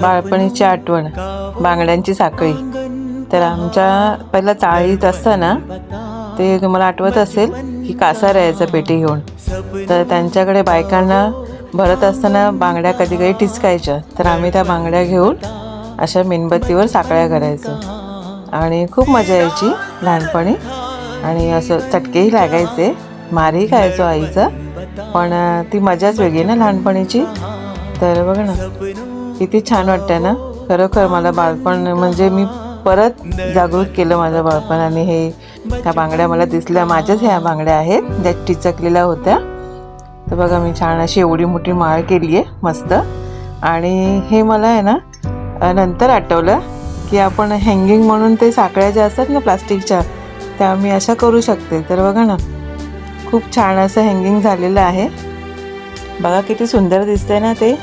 बाळपणीची आठवण, बांगड्यांची साखळी. तर आमच्या पहिला चाळीत असताना ते तुम्हाला आठवत असेल की कासार यायचं पेटी घेऊन. तर त्यांच्याकडे बायकांना भरत असताना बांगड्या कधी कधी टिचकायच्या. तर आम्ही त्या बांगड्या घेऊन अशा मेणबत्तीवर साखळ्या करायचो आणि खूप मजा यायची लहानपणी. आणि असं चटकेही लागायचे, मारही खायचो आईचा, पण ती मजाच वेगळी ना लहानपणीची. तर बघ ना किती छान वाटतं ना. खरोखर मला बालपण म्हणजे मी परत जागृत केलं माझं बालपण. आणि ह्या बांगड्या मला दिसल्या, माझ्याच ह्या बांगड्या आहेत ज्या टिचकलेल्या होत्या. तर बघा मी छान अशी एवढी मोठी माळ केली आहे मस्त. आणि हे मला आहे ना नंतर आठवलं की आपण हँगिंग म्हणून ते साखळ्या ज्या असतात ना प्लास्टिकच्या, त्या मी अशा करू शकते. तर बघा ना खूप छान असं हँगिंग झालेलं आहे. बघा किती सुंदर दिसतंय ना ते.